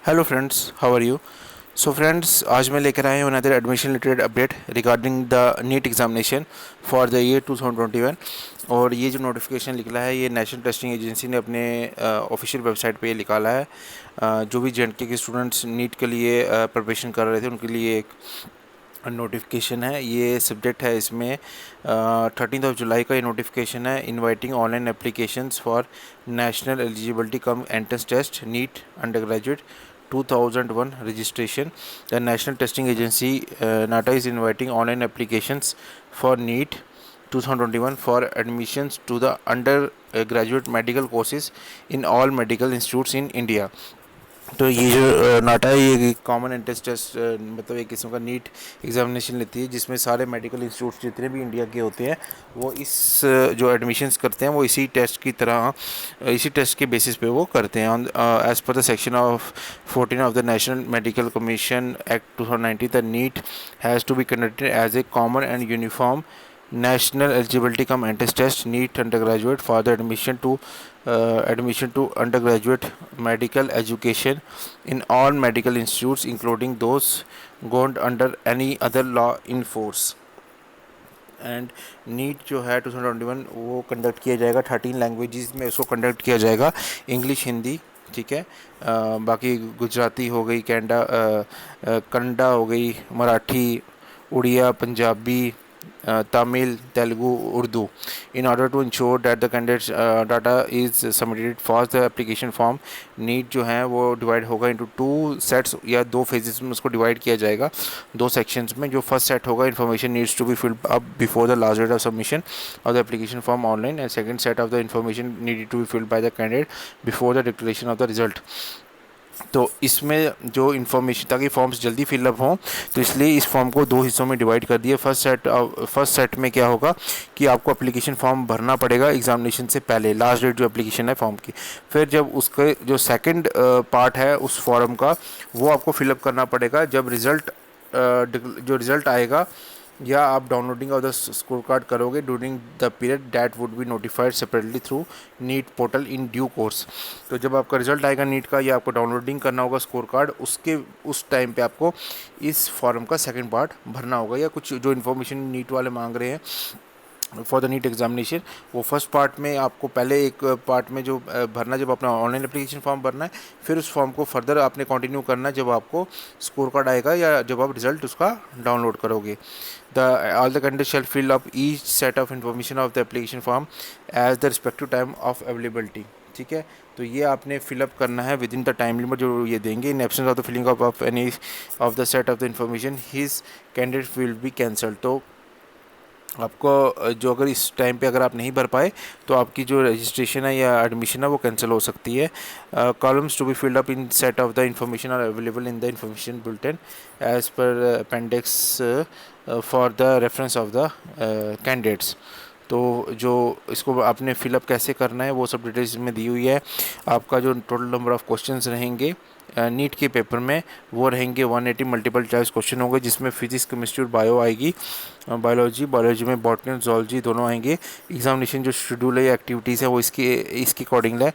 Hello friends, how are you? So friends, आज मैं लेकर आया हूँ another admission related update regarding the NEET examination for the year 2021। और ये जो नोटिफिकेशन निकला है ये नेशनल टेस्टिंग एजेंसी ने अपने ऑफिशियल वेबसाइट पे निकाला है। जो भी जेएनके के स्टूडेंट्स नीट के लिए प्रिपरेशन कर रहे थे उनके लिए एक नोटिफिकेशन है। ये सब्जेक्ट है इसमें 13 जुलाई का ये नोटिफिकेशन है। Inviting online applications for national eligibility cum entrance test NEET undergraduate 2001 registration. The National Testing Agency NATA is inviting online applications for NEET 2021 for admissions to the undergraduate medical courses in all medical institutes in India. तो ये जो नाटा है ये common entrance test मतलब एक किस्म का NEET examination लेती है जिसमें सारे मेडिकल इंस्टीट्यूट्स जितने भी इंडिया के होते हैं वो इस जो एडमिशन्स करते हैं वो इसी टेस्ट की तरह इसी टेस्ट के बेसिस पे वो करते हैं। As per the section of 14 of the national medical commission act 2019 the NEET has to be conducted as a common and uniform national eligibility cum entrance test NEET undergraduate for the admission to undergraduate medical education in all medical institutes including those governed under any other law in force. And NEET जो है 2021 वो conduct किया जाएगा 13 languages में उसको conduct किया जाएगा। English, Hindi, ठीक है, बाकी गुजराती हो गई, कन्नड़ा हो गई, Marathi, Odia, Punjabi, Tamil, Telugu, Urdu. In order to ensure that the candidates data is submitted for the application form, NEET जो है वो डिवाइड होगा इंटू 2 सेट्स या 2 फेजेस में उसको डिवाइड किया जाएगा 2 सेक्शंस में। जो फर्स्ट सेट होगा information needs to be filled up before the last date of submission of the application form online and second set of the information needed to be filled by the candidate before the declaration of the result. तो इसमें जो information ताकि forms जल्दी fill up हों तो इसलिए इस form को 2 हिस्सों में डिवाइड कर दिया। फर्स्ट सेट में क्या होगा कि आपको एप्लीकेशन फॉर्म भरना पड़ेगा एग्जामिनेशन से पहले, लास्ट डेट जो एप्लीकेशन है फॉर्म की। फिर जब उसके जो सेकंड पार्ट है उस फॉर्म का वो आपको फिलअप करना पड़ेगा जब जो रिज़ल्ट आएगा या आप downloading of the score card करोगे during the period that would be notified separately through NEET portal in due course. तो जब आपका रिजल्ट आएगा नीट का या आपको डाउनलोडिंग करना होगा स्कोर कार्ड उस टाइम पे आपको इस फॉर्म का सेकंड पार्ट भरना होगा या कुछ जो इन्फॉर्मेशन नीट वाले मांग रहे हैं फॉर द नीट एग्जामिनेशन वो फर्स्ट पार्ट में आपको पहले एक पार्ट में जो भरना जब अपना ऑनलाइन एप्लीकेशन फॉर्म भरना है फिर उस फॉर्म को फर्दर आपने कंटिन्यू करना है जब आपको स्कोर कार्ड आएगा या जब आप रिजल्ट उसका डाउनलोड करोगे। The all the candidate shall fill up each set of information of the application form as the respective time of availability. ठीक है, तो ये आपने फिलअप करना है within the time limit जो ये देंगे। In absence of the filling of any of the set of the information his candidate will be cancelled. तो आपको जो अगर इस टाइम पे अगर आप नहीं भर पाए तो आपकी जो रजिस्ट्रेशन है या एडमिशन है वो कैंसिल हो सकती है। Columns to be filled up in set of the information are available in the information bulletin as per appendix for the reference of the candidates. तो जो इसको आपने फिलअप कैसे करना है वो सब डिटेल्स में दी हुई है। आपका जो टोटल नंबर ऑफ क्वेश्चंस रहेंगे नीट के पेपर में वो रहेंगे 180 मल्टीपल चॉइस क्वेश्चन होंगे जिसमें फिजिक्स, केमिस्ट्री और बायो आएगी। बायोलॉजी में बॉटनी और जूलॉजी दोनों आएंगे। एग्जामिनेशन जो शेड्यूल है या एक्टिविटीज़ है वो इसके अकॉर्डिंग है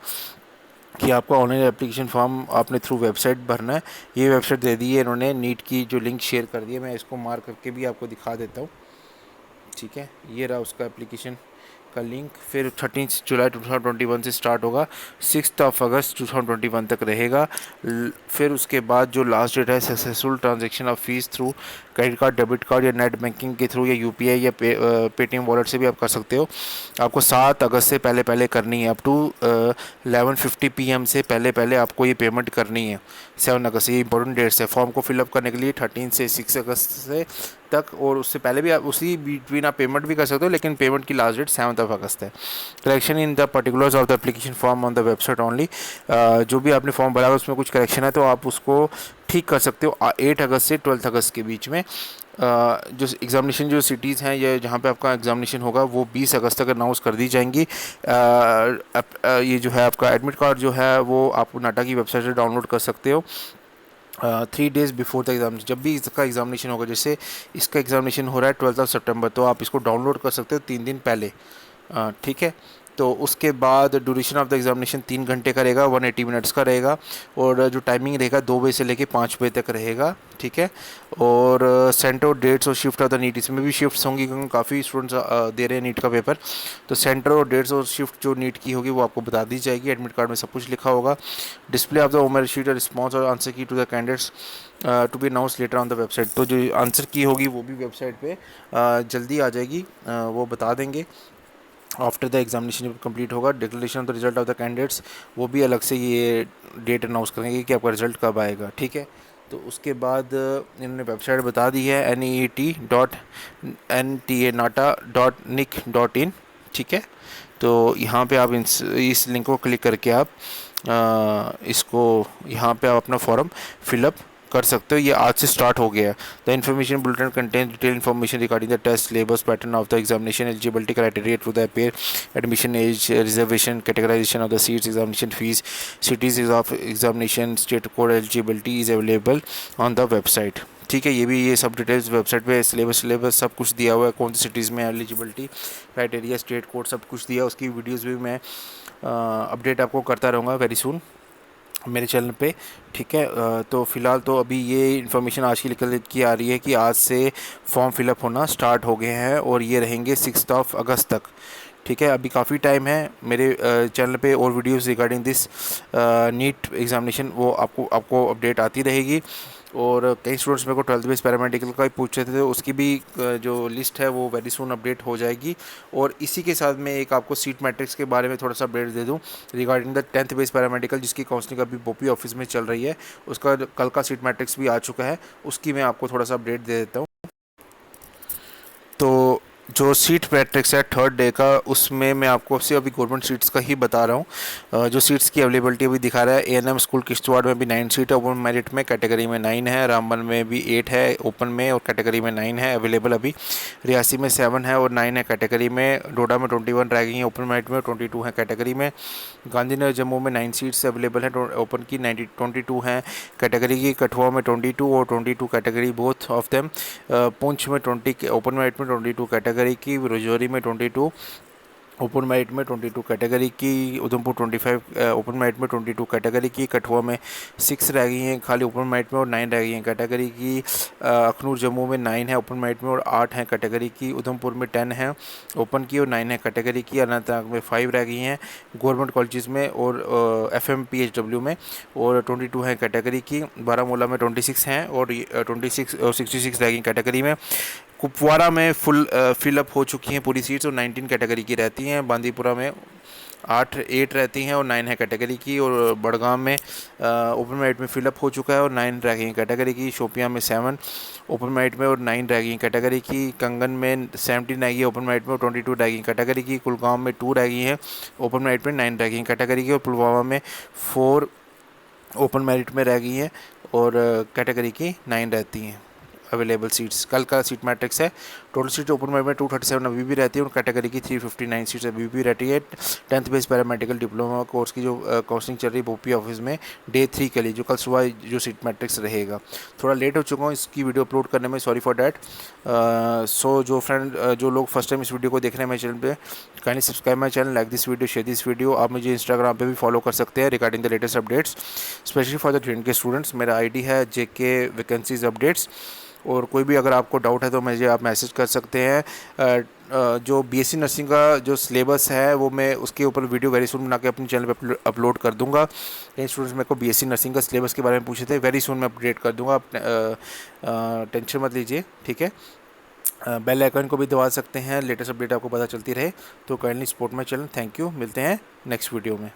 कि आपका ऑनलाइन एप्लीकेशन फॉर्म आपने थ्रू वेबसाइट भरना है। ये वेबसाइट दे दी है इन्होंने, नीट की जो लिंक शेयर कर दी है, मैं इसको मार्क करके भी आपको दिखा देता हूँ। ठीक है, ये रहा उसका एप्लीकेशन का लिंक। फिर 13 जुलाई 2021 से स्टार्ट होगा, 6 अगस्त 2021 तक रहेगा। फिर उसके बाद जो लास्ट डेट है successful transaction of fees through credit card, debit card या नेट बैंकिंग के थ्रू या यूपीआई या पेटीएम वॉलेट से भी आप कर सकते हो। आपको 7 अगस्त से पहले करनी है, अप टू 11:50 PM से पहले आपको ये पेमेंट करनी है। 7 अगस्त ये इंपॉर्टेंट डेट्स है फॉर्म को फिलअप करने के लिए। 13 से 6 अगस्त से तक और उससे पहले भी आप उसी बिटवीन आप पेमेंट भी कर सकते हो, लेकिन पेमेंट की लास्ट डेट 7 अगस्त है। Correction in the particulars of the application form on the website only. जो भी आपने फॉर्म भरा है उसमें कुछ करेक्शन है तो आप उसको ठीक कर सकते हो 8 अगस्त से 12 अगस्त के बीच में। जो एग्ज़ामिनेशन जो सिटीज़ हैं या जहाँ पे आपका एग्ज़ामिनेशन होगा वो 20 अगस्त तक अनाउंस कर दी जाएंगी। ये जो है आपका एडमिट कार्ड जो है वो आप नाटा की वेबसाइट से डाउनलोड कर सकते हो 3 डेज़ बिफोर द एग्ज़ाम। जब भी इसका एग्ज़ामिनेशन होगा, जैसे इसका एग्ज़ामिनेशन हो रहा है 12 सितंबर, तो आप इसको डाउनलोड कर सकते हो 3 दिन पहले। ठीक है, तो उसके बाद ड्यूरेशन ऑफ द एग्जामिनेशन 3 घंटे का रहेगा, 180 मिनट्स का रहेगा। और जो टाइमिंग रहेगा 2 बजे से लेके 5 बजे तक रहेगा, ठीक है। और सेंटर और डेट्स और शिफ्ट ऑफ द नीट, इसमें भी शिफ्ट्स होंगी क्योंकि काफ़ी स्टूडेंट्स दे रहे हैं नीट का पेपर। तो सेंटर और डेट्स और शिफ्ट जो नीट की होगी वो आपको बता दी जाएगी, एडमिट कार्ड में सब कुछ लिखा होगा। Display of the OMR sheet और रिस्पॉन्स और answer key to the candidates to be announce later on the website. तो जो आंसर की होगी वो भी वेबसाइट पे जल्दी आ जाएगी, वो बता देंगे आफ्टर द एग्जामिनेशन जब कंप्लीट होगा। Declaration of the result of the candidates, वो भी अलग से ये डेट अनाउंस करेंगे कि आपका रिजल्ट कब आएगा, ठीक है। तो उसके बाद इन्होंने वेबसाइट बता दी है NEET.NTA-NATA.NIC.in, ठीक है। तो यहाँ पे आप इस लिंक को क्लिक करके आप इसको यहाँ पे आप अपना फॉर्म फिलअप कर सकते हो। ये आज से स्टार्ट हो गया है। The information bulletin contain detail information regarding the test syllabus pattern of the examination eligibility criteria to the appear admission as reservation categorization of the seats examination fees cities of examination state code eligibility is available on the website, ठीक है। ये सब details website पे syllabus सब कुछ दिया हुआ है, कौन सी सिटीज़ में एलिजिबिलिटी क्राइटेरिया स्टेट कोड सब कुछ दिया है। उसकी वीडियोस भी मैं अपडेट आपको करता रहूँगा वेरी सून मेरे चैनल पे, ठीक है। तो फ़िलहाल तो अभी ये इन्फॉर्मेशन आज की निकल की आ रही है कि आज से फॉर्म फिलअप होना स्टार्ट हो गए हैं और ये रहेंगे 6 अगस्त तक, ठीक है। अभी काफ़ी टाइम है। मेरे चैनल पे और videos regarding this NEET examination वो आपको अपडेट आती रहेगी। और कई स्टूडेंट्स मेरे को 12th बेस पैरामेडिकल का ही पूछ रहे थे, तो उसकी भी जो लिस्ट है वो वेरी सून अपडेट हो जाएगी। और इसी के साथ मैं एक आपको सीट मैट्रिक्स के बारे में थोड़ा सा अपडेट दे दूं regarding the 10th base paramedical, जिसकी काउंसलिंग अभी बोपी ऑफिस में चल रही है। उसका कल का सीट मैट्रिक्स भी आ चुका है, उसकी मैं आपको थोड़ा सा अपडेट दे देता हूँ। तो जो सीट मैट्रिक्स है 3rd डे का, उसमें मैं आपको सिर्फ अभी गवर्नमेंट सीट्स का ही बता रहा हूँ। जो सीट्स की अवेलेबिलिटी अभी दिखा रहा है, ANM स्कूल किश्तवाड़ में भी 9 सीट है ओपन मेरिट में, कैटेगरी में 9 है। रामबन में भी 8 है ओपन में और कैटेगरी में 9 है अवेलेबल अभी। रियासी में 7 है और 9 है कैटेगरी में। डोडा में 21 रह गई हैं ओपन मेरिट में, 22 है कैटेगरी में। गांधीनगर जम्मू में 9 सीट्स अवेलेबल हैं ओपन की, 22 हैं कैटेगरी की। कठुआ में 22 और 22 category both of them. Poonch में 20 ओपन मेरिट में 22 कैटेगरी की। राजौरी में 22 ओपन मेरिट में 22 कैटेगरी की। उधमपुर 25 ओपन मेरिट में 22 कैटेगरी की। कठुआ में 6 रह गई हैं खाली ओपन मेरिट में और 9 रह गई हैं कैटेगरी की। अखनूर जम्मू में 9 है ओपन मेरिट में और 8 हैं कैटेगरी की। उधमपुर में 10 है ओपन की और 9 है कैटेगरी की। अनंतनाग में 5 रह गई हैं गवर्नमेंट कॉलेजेस में और FM PHW में और 22 है कैटेगरी की। बारामूला में 26 हैं और 26 और 66 रह गई कैटेगरी में। कुपवाड़ा में फिलअप हो चुकी हैं पूरी सीट्स और 19 कैटेगरी की रहती हैं। बांदीपुरा में 8 रहती हैं और 9 है कैटेगरी की। और बड़गाम में ओपन मेरिट में फिलअप हो चुका है और 9 रह गई हैं कैटेगरी की। शोपियां में 7 ओपन मेरिट में और 9 रह गई हैं कैटेगरी की। कंगन में 17 रह गई है ओपन मेरिट में और 22 रह गई हैं कैटेगरी की। कुलगाम में 2 रह गई हैं ओपन मेरिट में, 9 रह गई हैं कैटेगरी की। और पुलवामा में 4 ओपन मेरिट में रह गई हैं और कैटेगरी की 9 रहती हैं अवेलेबल सीट्स। कल का सीट मैट्रिक्स है। टोटल सीट ओपन मेरिट में 237 अभी भी रहती है और कैटेगरी की 359 सीट्स अभी भी रहती है। 10th base paramedical diploma course की जो काउंसलिंग चल रही है बोपी ऑफिस में डे 3 के लिए, जो कल सुबह जो सीट मैट्रिक्स रहेगा। थोड़ा लेट हो चुका हूँ इसकी वीडियो अपलोड करने में, सॉरी फॉर डैट। सो जो लोग फर्स्ट टाइम इस वीडियो को देख रहे हैं मेरे चैनल पे, kindly subscribe my channel, like this video, share this video. आप मुझे इंस्टाग्राम पे भी फॉलो कर सकते हैं regarding the latest updates, specially for the train के स्टूडेंट्स। मेरा ID है JK वैकेंसीज अपडेट्स। और कोई भी अगर आपको डाउट है तो मुझे आप मैसेज कर सकते हैं। जो BSc नर्सिंग का जो सिलेबस है वो मैं उसके ऊपर वीडियो वेरी सून बना के अपने चैनल पे अपलोड कर दूंगा। कई स्टूडेंट्स मेरे को BSc नर्सिंग का सिलेबस के बारे में पूछे थे, वेरी सून मैं अपडेट कर दूंगा, आप टेंशन मत लीजिए, ठीक है। बेल आइकन को भी दबा सकते हैं, लेटेस्ट अपडेट आपको पता चलती रहे। तो kindly support my channel. Thank you, मिलते हैं नेक्स्ट वीडियो में।